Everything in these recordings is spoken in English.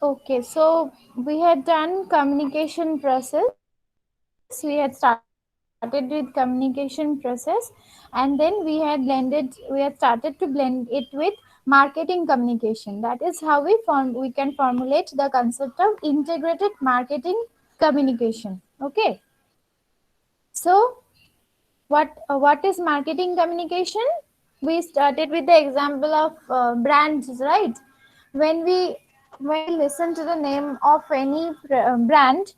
Okay, so we had done communication process. We had started with communication process, and then we had started to blend it with marketing communication. That is how we can formulate the concept of integrated marketing communication. Okay, so what is marketing communication? We started with the example of brands, right? When we listen to the name of any brand,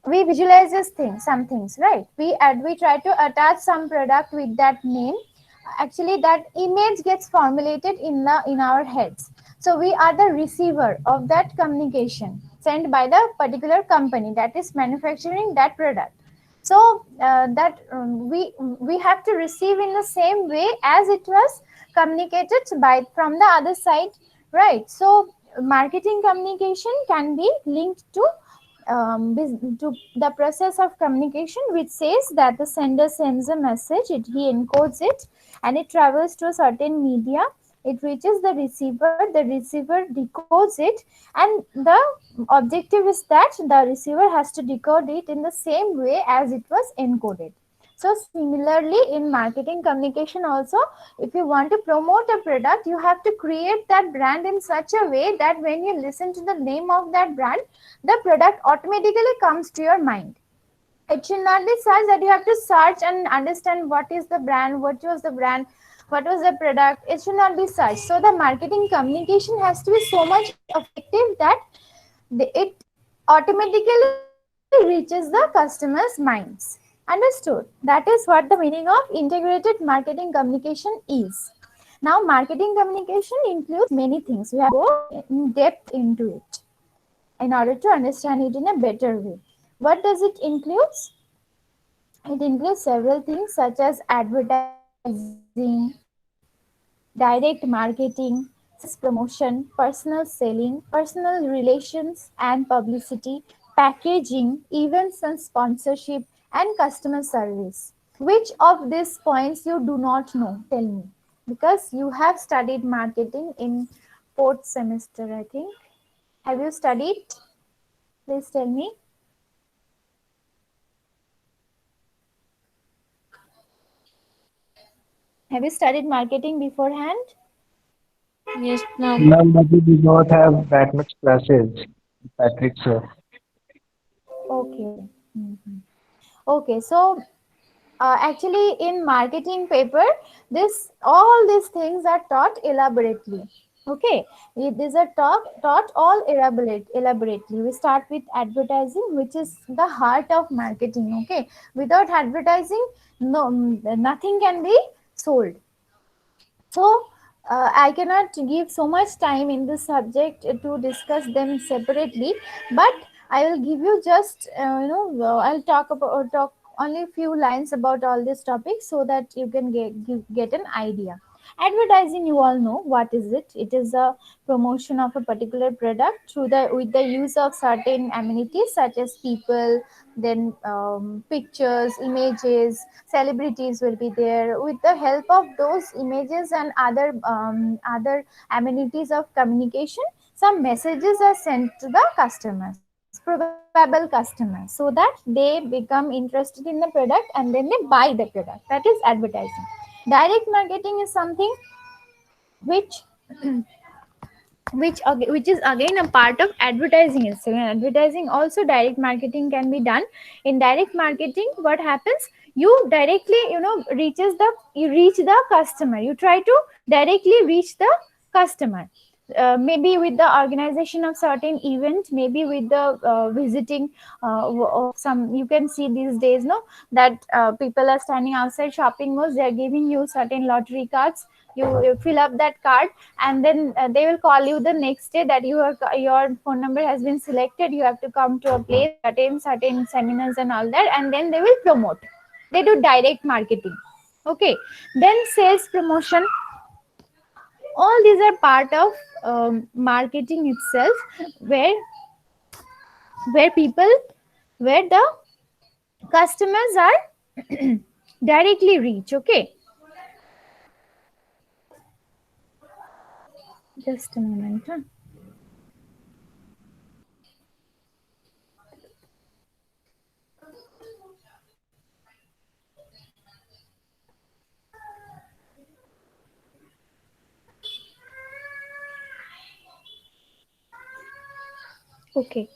we visualizes things, some things, right? We try to attach some product with that name. Actually, that image gets formulated in our heads. So we are the receiver of that communication sent by the particular company that is manufacturing that product. So that we have to receive in the same way as it was communicated by from the other side, right? So marketing communication can be linked to the process of communication, which says that the sender sends a message, he encodes it, and it travels to a certain media. It reaches the receiver decodes it, and the objective is that the receiver has to decode it in the same way as it was encoded. So similarly, in marketing communication also, if you want to promote a product, you have to create that brand in such a way that when you listen to the name of that brand, the product automatically comes to your mind. It should not be such that you have to search and understand what is the brand, what was the product. It should not be such. So the marketing communication has to be so much effective that it automatically reaches the customers' minds. Understood? That is what the meaning of integrated marketing communication is. Now, marketing communication includes many things. We have to go in depth into it in order to understand it in a better way. What does it include? It includes several things such as advertising, direct marketing, sales promotion, personal selling, personal relations and publicity, packaging, events and sponsorship, and customer service. Which of these points you do not know? Tell me. Because you have studied marketing in fourth semester, I think. Have you studied? Please tell me. Have you studied marketing beforehand? Yes, ma'am. Ma'am, but we do not have that much classes, Patrick sir. Okay. Mhm. Okay. So actually, in marketing paper, this all these things are taught elaborately. Okay, these are taught all elaborately. We start with advertising, which is the heart of marketing. Okay, without advertising, no, nothing can be sold. So I cannot give so much time in this subject to discuss them separately, but I will give you just I'll talk only few lines about all these topics so that you can get an idea. Advertising, you all know what is it. It is a promotion of a particular product through the with the use of certain amenities such as people, then pictures, images, celebrities will be there. With the help of those images and other amenities of communication, some messages are sent to the customers, probable customers, so that they become interested in the product and then they buy the product. That is advertising. Direct marketing is something which which is again a part of advertising itself. In advertising also direct marketing can be done. In direct marketing, what happens, you directly you reach the customer, you try to directly reach the customer. Maybe with the organization of certain event, maybe with the visiting of some, you can see these days, no, that people are standing outside shopping malls, they are giving you certain lottery cards. You fill up that card, and then they will call you the next day that your phone number has been selected, you have to come to a place, attend certain seminars and all that, and then they will promote. They do direct marketing. Okay, then sales promotion, all these are part of marketing itself, where people, where the customers are directly reach. Okay, Just a moment. Huh? Okay,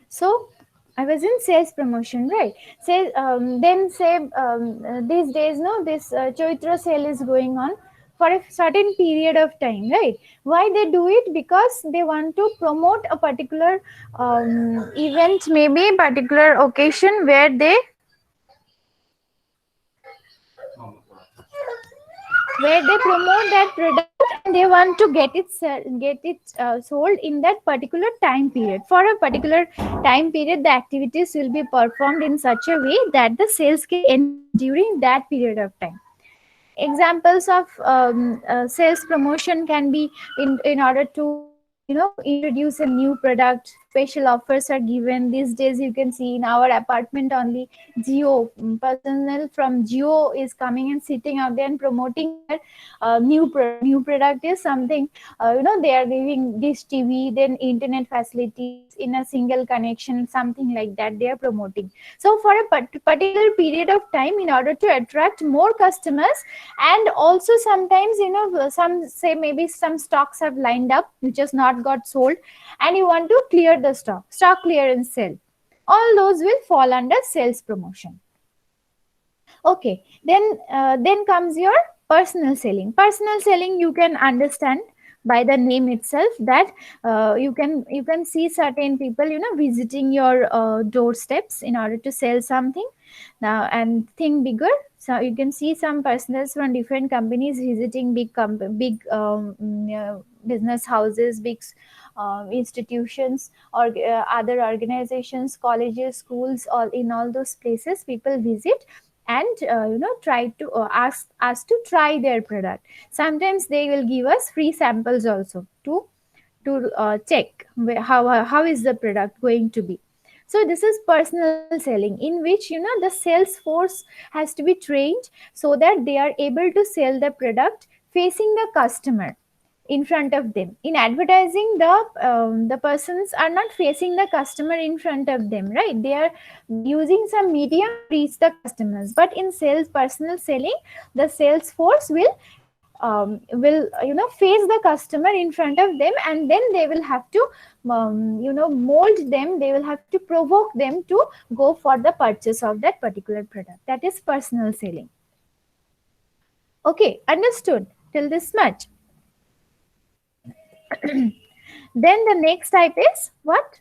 so I was in sales promotion, right? Say, then say these days, no, this Chaitra sale is going on for a certain period of time, right? Why they do it? Because they want to promote a particular event, maybe particular occasion where they promote that product and they want to get it sold in that particular time period. For a particular time period, the activities will be performed in such a way that the sales can end during that period of time. Examples of sales promotion can be in order to introduce a new product. Special offers are given these days. You can see in our apartment only, Geo personnel from Geo is coming and sitting out there and promoting their new product is something. They are giving this TV, then internet facilities in a single connection, something like that they are promoting. So for a particular period of time, in order to attract more customers, and also sometimes some say maybe some stocks have lined up which has not got sold, and you want to clear the stock clearance sale, all those will fall under sales promotion. Okay, then comes your personal selling. Personal selling, you can understand by the name itself that you can see certain people visiting your doorsteps in order to sell something. Now, and think bigger, so you can see some personals from different companies visiting big business houses, big institutions, or other organizations, colleges, schools, all in all those places people visit and try to ask us to try their product. Sometimes they will give us free samples also to check how is the product going to be. So this is personal selling, in which the sales force has to be trained so that they are able to sell the product facing the customer in front of them. In advertising, the persons are not facing the customer in front of them, right? They are using some medium to reach the customers. But in sales, personal selling, the sales force will face the customer in front of them, and then they will have to mold them, they will have to provoke them to go for the purchase of that particular product. That is personal selling. Okay, understood till this much? Then the next type is what?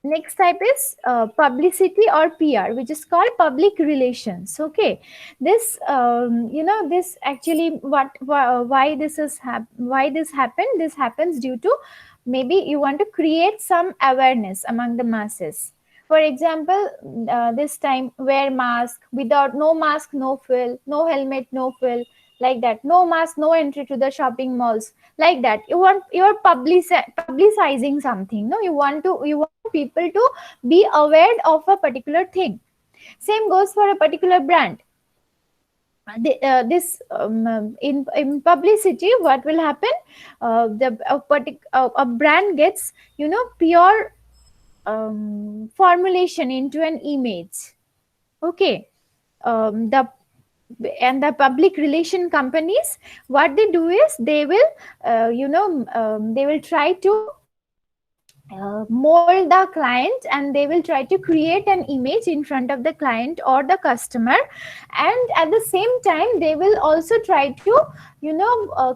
Next type is publicity or PR, which is called public relations. Okay, this this actually why this is why this happened. This happens due to maybe you want to create some awareness among the masses. For example, this time wear mask, without no mask no fill, no helmet no fill, like that. No mask no entry to the shopping malls, like that. You're publicizing something. No, you want people to be aware of a particular thing. Same goes for a particular brand. In publicity, what will happen? A brand gets pure formulation into an image. Okay, the and the public relation companies, what they do is they will they will try to mold the client, and they will try to create an image in front of the client or the customer, and at the same time they will also try to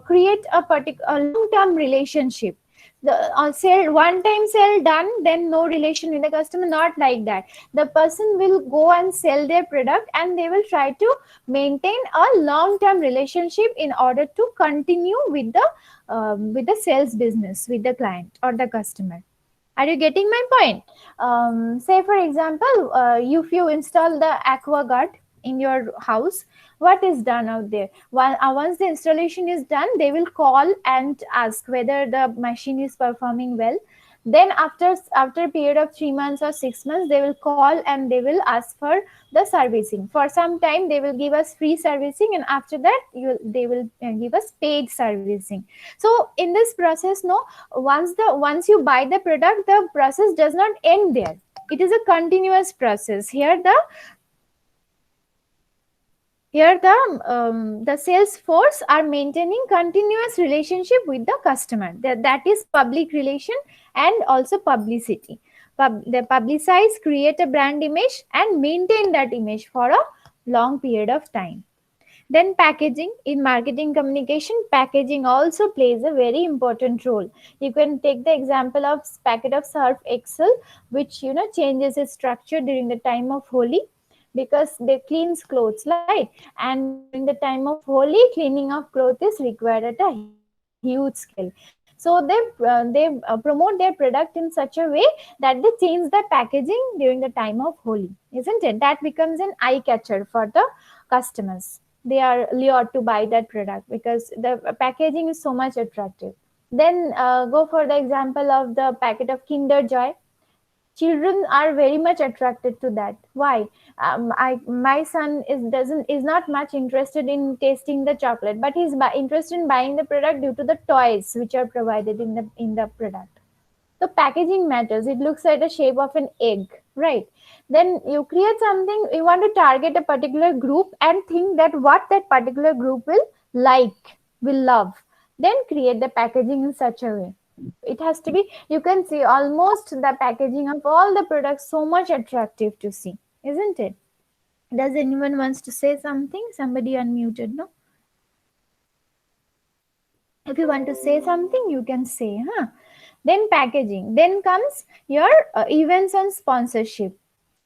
create a long term relationship. The sale, one time sale done, then no relation with the customer, not like that. The person will go and sell their product, and they will try to maintain a long term relationship in order to continue with the sales business with the client or the customer. Are you getting my point? Say for example, if you install the AquaGuard in your house, what is done out there? Once the installation is done, they will call and ask whether the machine is performing well. Then after a period of 3 months or 6 months, they will call and they will ask for the servicing. For some time they will give us free servicing, and after that they will give us paid servicing. So in this process, no, once you buy the product, the process does not end there. It is a continuous process. The sales force are maintaining continuous relationship with the customer. That is public relation and also publicity. They publicize, create a brand image, and maintain that image for a long period of time. Then packaging. In marketing communication, packaging also plays a very important role. You can take the example of packet of Surf Excel, which changes its structure during the time of Holi, because they cleans clothes, right? And during the time of Holi, cleaning of clothes is required at a huge scale. So they promote their product in such a way that they change the packaging during the time of Holi, isn't it? That becomes an eye catcher for the customers. They are lured to buy that product because the packaging is so much attractive. Then go for the example of the packet of Kinder Joy. Children are very much attracted to that. Why? My son is not much interested in tasting the chocolate, but he's interested in buying the product due to the toys which are provided in the product. So packaging matters. It looks like the shape of an egg, right? Then you create something, you want to target a particular group and think that what that particular group will like, will love. Then create the packaging in such a way. It has to be, you can see almost the packaging of all the products so much attractive to see, isn't it? Does anyone wants to say something? Somebody unmuted, no? If you want to say something, you can say, huh? Then packaging. Then comes your events and sponsorship.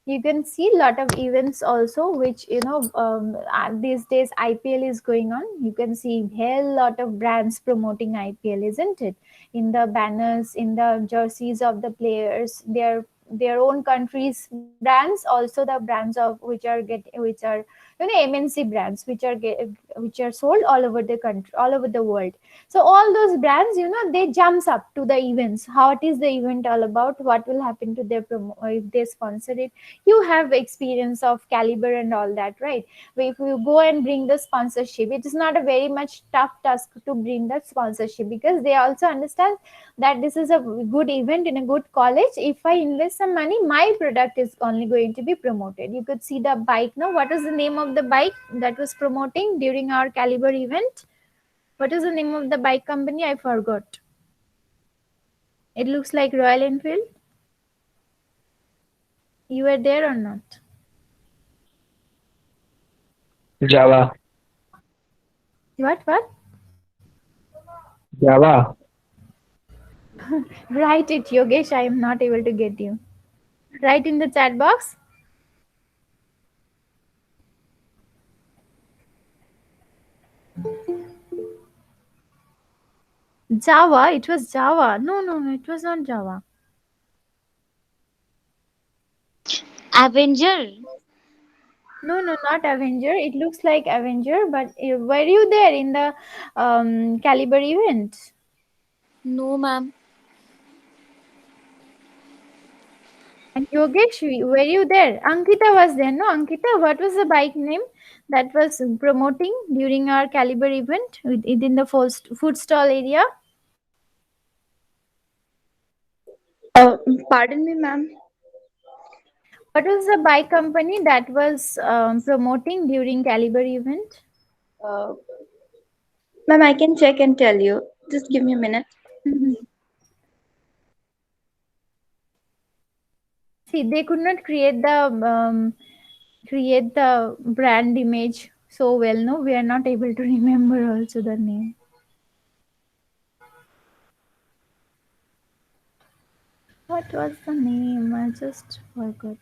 You can see a lot of events also, which these days IPL is going on. You can see hell lot of brands promoting IPL, isn't it? In the banners, in the jerseys of the players, their own countries brands, also the brands of which are MNC brands, which are sold all over the country, all over the world. So all those brands, they jumps up to the events. How it is the event all about? What will happen to their if they sponsor it? You have experience of Caliber and all that, right? If you go and bring the sponsorship, it is not a very much tough task to bring that sponsorship, because they also understand that this is a good event in a good college. If I invest some money, my product is only going to be promoted. You could see the bike now. What is the name of the bike that was promoting during our Caliber event? What is the name of the bike company? I forgot. It looks like Royal Enfield. You were there or not? Java. What? Java. Write it, Yogesh. I am not able to get you. Write in the chat box. Java. It was Java. No. It was not Java. Avenger. No, not Avenger. It looks like Avenger, but were you there in the Caliber event? No, ma'am. And Yogesh, were you there? Ankita was there, no? Ankita, what was the bike name that was promoting during our Caliber event within the food stall area? Pardon me, ma'am. What was the bike company that was promoting during Caliber event? Uh, Ma'am, I can check and tell you. Just give me a minute. Mhm. See, they could not create the brand image so well. No, we are not able to remember also the name. What was the name? I just forgot.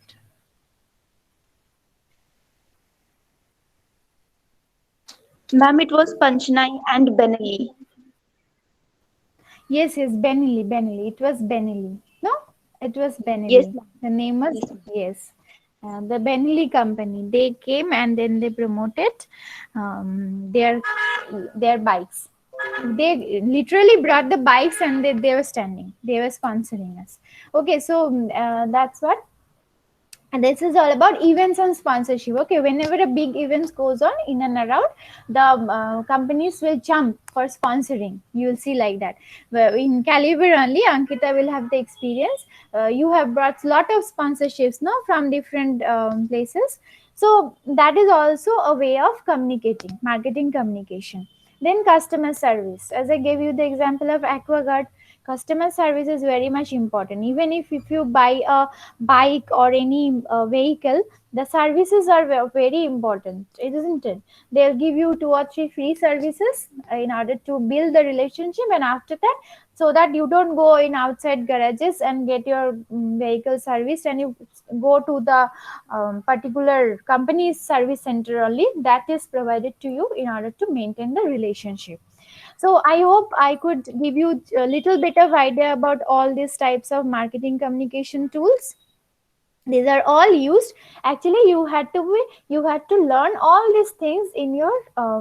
Ma'am, it was Panchnai and Benelli. Yes, Benelli. It was Benelli. No, it was Yes, Benelli. ma'am. The name was, Yes, ma'am. yes. The Benelli company. They came and then they promoted their bikes. They literally brought the bikes and they were standing. They were sponsoring us. Okay, so that's what. And this is all about events and sponsorship. Okay, whenever a big event goes on in and around, the companies will jump for sponsoring. You will see like that. Well, in Caliber only, Ankita will have the experience. You have brought lot of sponsorships, no, from different places. So that is also a way of communicating, marketing communication. Then customer service. As I gave you the example of Aquaguard, customer service is very much important. Even if you buy a bike or any vehicle, the services are very important, isn't it? They'll give you 2 or 3 free services in order to build the relationship, and after that, so that you don't go in outside garages and get your vehicle serviced, and you go to the particular company's service center only, that is provided to you in order to maintain the relationship. So I hope I could give you a little bit of idea about all these types of marketing communication tools. These are all used. Actually, you had to learn all these things in your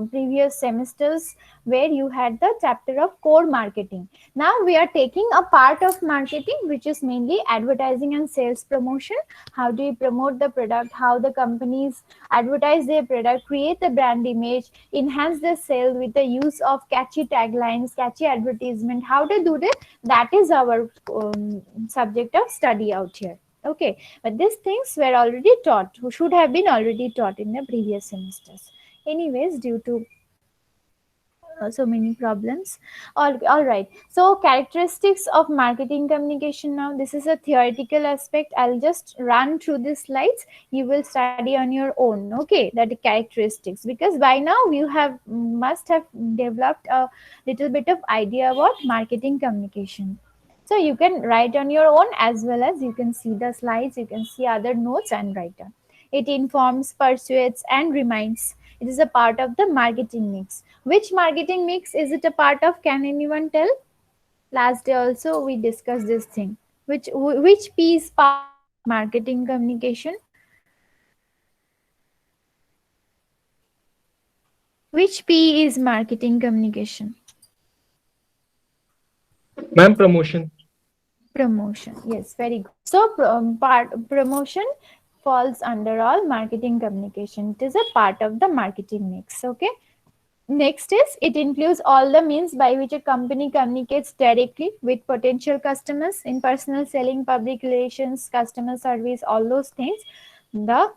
previous semesters, where you had the chapter of core marketing. Now we are taking a part of marketing which is mainly advertising and sales promotion. How do you promote the product, how the companies advertise their product, create the brand image, enhance the sale with the use of catchy taglines, catchy advertisement, how to do this. That is our subject of study out here. Okay, but these things were already taught, who should have been already taught in the previous semesters. Anyways, due to so many problems. All right. So characteristics of marketing communication. Now, this is a theoretical aspect. I'll just run through these slides. You will study on your own. Okay, that the characteristics, because by now you have must have developed a little bit of idea about marketing communication. So you can write on your own, as well as you can see the slides, you can see other notes and write down. It informs, persuades, and reminds. It is a part of the marketing mix. Which marketing mix is it a part of? Can anyone tell? Last day also we discussed this thing. Which P is part of marketing communication? Which P is marketing communication? Ma'am, promotion. Promotion. Yes, very good. So promotion falls under all marketing communication. It is a part of the marketing mix. Okay. Next is, it includes all the means by which a company communicates directly with potential customers in personal selling, public relations, customer service, all those things. The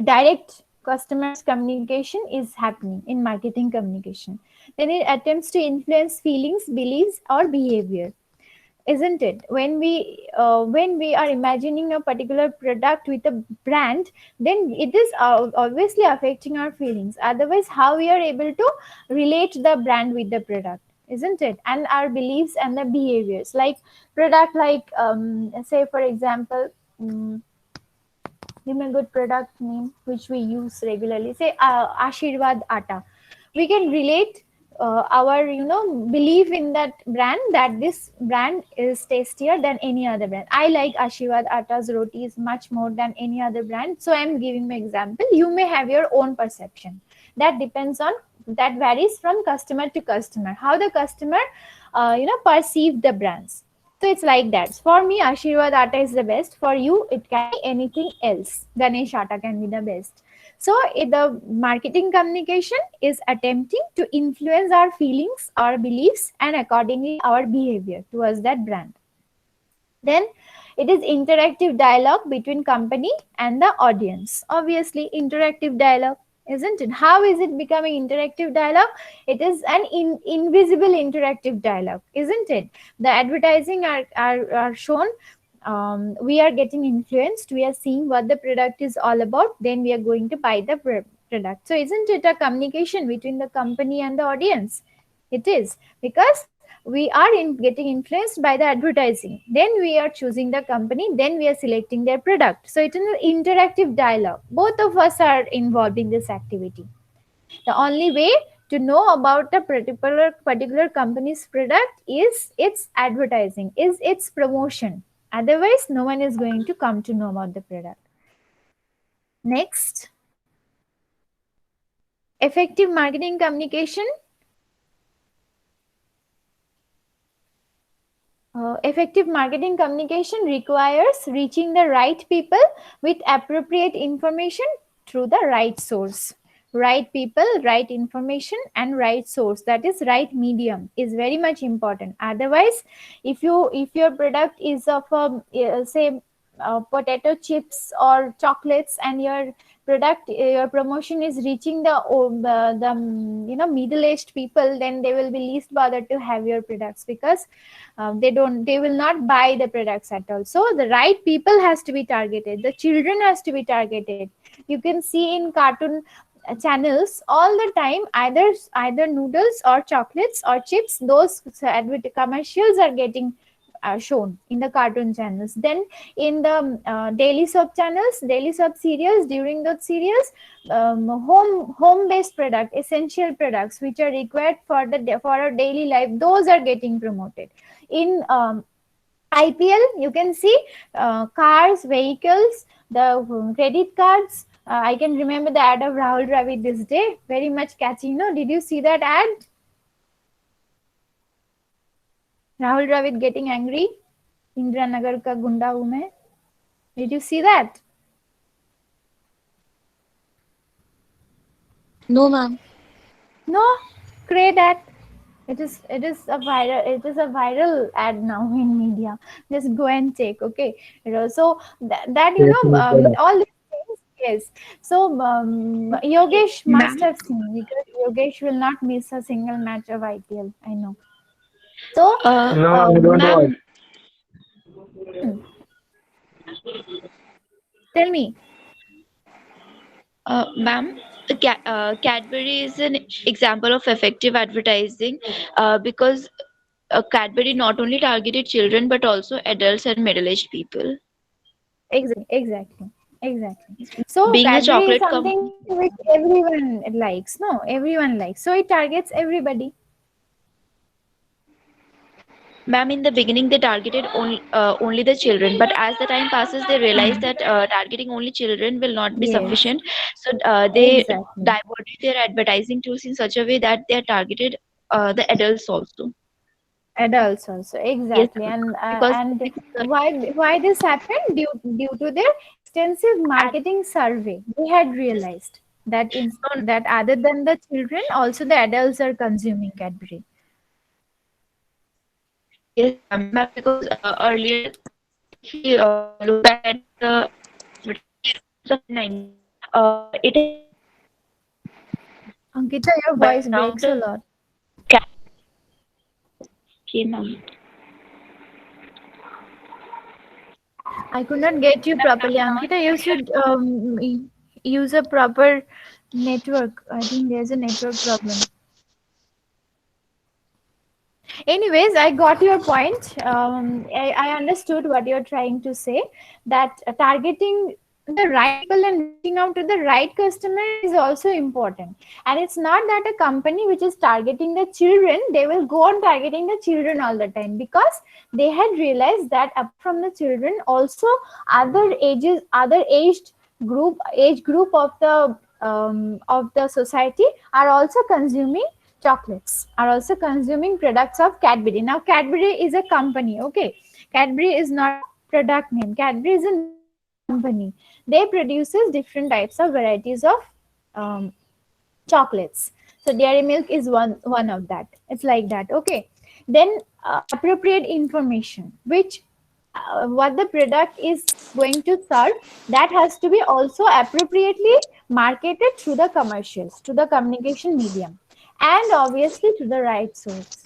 direct customers communication is happening in marketing communication. Then it attempts to influence feelings, beliefs, or behavior, isn't it? When we are imagining a particular product with a brand, then it is obviously affecting our feelings. Otherwise, how we are able to relate the brand with the product, isn't it? And our beliefs and the behaviors, like product, like say for example, give me a good product name which we use regularly. Say Ashirwad Atta. We can relate our belief in that brand, that this brand is tastier than any other brand. I like Ashirwad Atta's rotis much more than any other brand. So I'm giving my example. You may have your own perception. That depends on, that varies from customer to customer. How the customer perceive the brands. So it's like that. For me, Ashirwad Atta is the best. For you, it can be anything else. Ganesh Atta can be the best. So the marketing communication is attempting to influence our feelings, our beliefs, and accordingly our behavior towards that brand. Then it is interactive dialogue between company and the audience. Obviously, interactive dialogue, isn't it? How is it becoming interactive dialogue? It is an invisible interactive dialogue, isn't it? The advertising are shown. We are getting influenced. We are seeing what the product is all about. Then we are going to buy the product. So isn't it a communication between the company and the audience? It is, because we are getting influenced by the advertising. Then we are choosing the company. Then we are selecting their product. So it is an interactive dialogue. Both of us are involved in this activity. The only way to know about a particular company's product is its advertising, is its promotion. Otherwise, no one is going to come to know about the product. Next, effective marketing communication Effective marketing communication requires reaching the right people with appropriate information through the right source. Right people, right information, and right source, that is right medium, is very much important. Otherwise, if your product is of say potato chips or chocolates, and your promotion is reaching the middle aged people, then they will be least bothered to have your products, because they will not buy the products at all. So the right people has to be targeted, the children has to be targeted. You can see in cartoon channels all the time, either noodles or chocolates or chips, those commercials are getting shown in the cartoon channels. Then in the daily soap channels, daily soap serials, during those serials, home based product, essential products which are required for our daily life, those are getting promoted. In IPL, you can see cars, vehicles, the credit cards. I can remember the ad of Rahul Dravid this day, very much catchy. Did you see that ad? Rahul Dravid getting angry. Indira Nagar ka gunda hu main. Did you see that? No, ma'am. No, great ad. It is a viral ad now in media. Just go and check, okay? So that Yes, Nita. all these things, yes. So Yogesh must Ma'am, have seen, because Yogesh will not miss a single match of IPL. I know. So No, I don't watch. ma'am, hmm, tell me. ma'am, Cadbury is an example of effective advertising because Cadbury not only targeted children but also adults and middle-aged people. Exactly. So Being a Cadbury is chocolate something company, which everyone likes. No, everyone likes. So it targets everybody. ma'am, in the beginning they targeted only the children, but as the time passes, they realize Hmm. that targeting only children will not be Yes, sufficient. So they exactly. diverted their advertising tools in such a way that they are targeted the adults also. Adults also, Yes, exactly. because And why this happened? Due to their extensive at marketing survey, they had realized that no, that other than the children, also the adults are consuming Cadbury. yes, ma'am, because earlier, if we look back at the advertisements of 90s, it has Ankita, your but voice now breaks a the lot. okay, ma'am. I could not get you properly, Ankita. You should use a proper network. I think there's a network problem. Anyways, I got your point. I understood what you're trying to say, that targeting the right people and reaching out to the right customer is also important. And it's not that a company which is targeting the children, they will go on targeting the children all the time, because they had realized that apart from the children, also other age group of the society are also consuming chocolates, are also consuming products of Cadbury. Now, Cadbury is a company, okay? Cadbury is not a product name. Cadbury is a name of a company. They produces different types of varieties of um, chocolates. So Dairy Milk is one of that. It's like that, okay? Then appropriate information, which what the product is going to serve, that has to be also appropriately marketed through the commercials, to the communication medium, and obviously to the right source.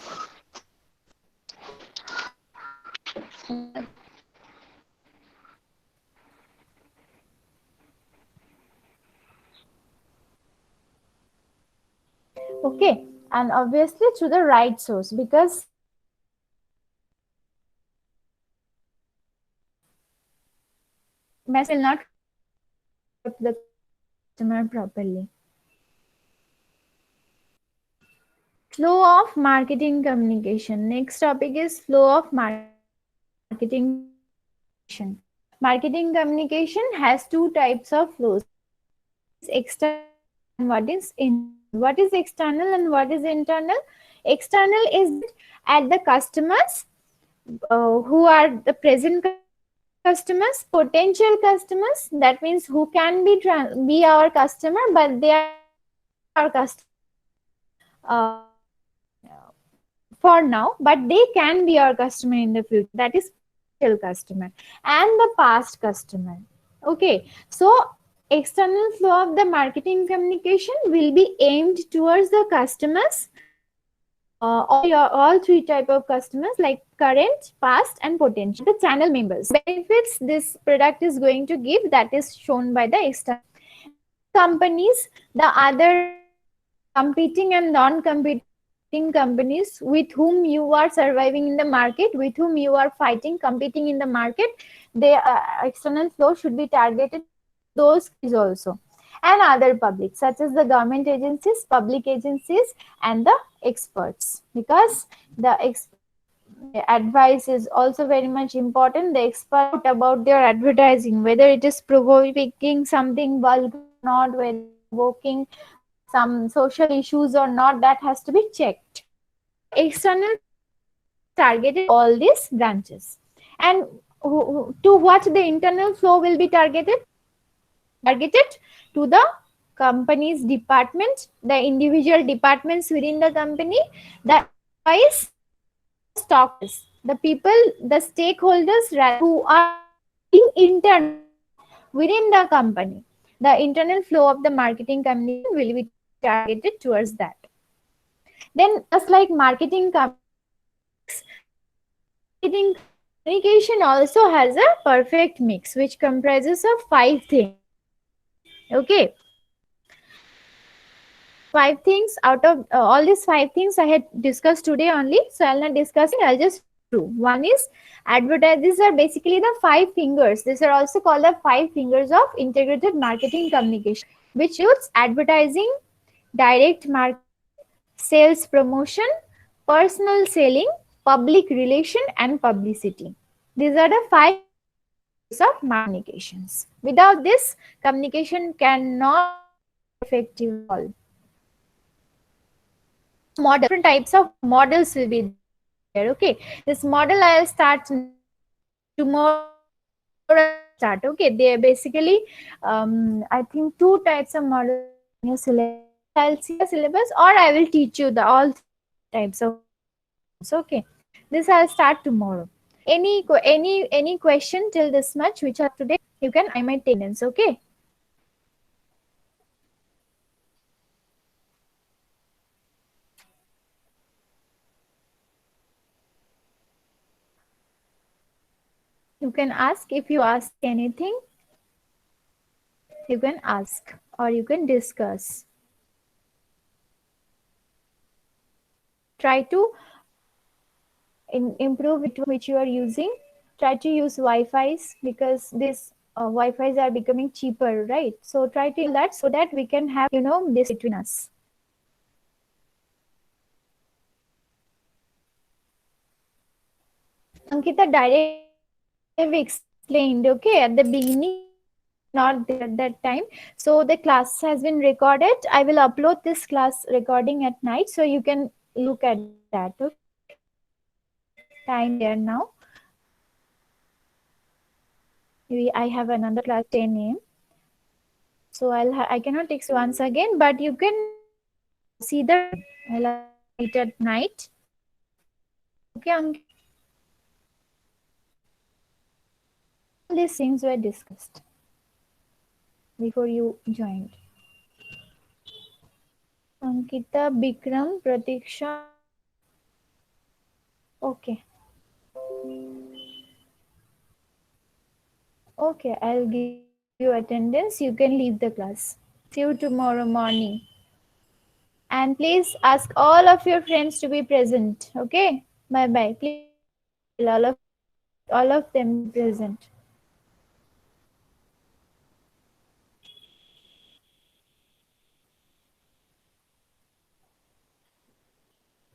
Okay, and obviously to the right source, because message will not to the customer properly. Flow of marketing communication. Next topic is flow of marketing communication. Marketing communication has two types of flows. What is external and what is internal? What is external and what is internal? External is that at the customers, who are the present customers, potential customers. That means who can be be our customer, but they are not our customer for now, but they can be our customer in the future. That is potential customer and the past customer. Okay, so external flow of the marketing communication will be aimed towards the customers, all three type of customers, like current, past, and potential. The channel members, benefits this product is going to give, that is shown by the external. The companies, the other competing and non-competing companies with whom you are surviving in the market, with whom you are fighting, competing in the market, the external flow should be targeted to those also, and other public such as the government agencies, public agencies, and the experts, because the advice is also very much important. The expert about their advertising, whether it is provoking something vulgar or not, whether it is provoking some social issues or not, that has to be checked. So external is targeted all these branches. And to what the internal flow will be targeted to the company's department, the individual departments within the company, the employees, and the stockholders, the people, the stakeholders who are in internally within the company. The internal flow of the marketing communication will be targeted towards that. Then, just like marketing mix, marketing communication also has a perfect mix, which comprises of 5 things. Okay, five things out of all these 5 things I had discussed today only. So I'll not discuss it. I'll just through. One is advertise. These are basically the 5 fingers. These are also called the 5 fingers of integrated marketing communication, which includes advertising, direct marketing, sales promotion, personal selling, public relation, and publicity. These are the 5 of communications. Without this, communication cannot be effective at all. Model, different types of models will be there. Okay, this model I'll start tomorrow. I'll start. Okay, they are basically I think 2 types of models in your syllabus. I'll see the syllabus, or I will teach you the all types of models. Okay, this I'll start tomorrow. Any question till this much which are today, you can I might take attendance. Okay. You can ask if you ask anything. You can ask or you can discuss. Try to improve it which you are using. Try to use Wi-Fi's, because this Wi-Fi's are becoming cheaper, right? So try to use that so that we can have this between us. Ankita, direct have explained, okay, at the beginning, not there at that time. So the class has been recorded. I will upload this class recording at night, so you can look at that. Okay, time there now. I have another class 10 a.m. So I cannot text once again, but you can see the I'll upload it at night. Okay, all these things were discussed before you joined. Ankita, Bikram, Pratiksha. Okay. Okay, I'll give you attendance. You can leave the class. See you tomorrow morning. And please ask all of your friends to be present. Okay? Bye bye. Please all of them present.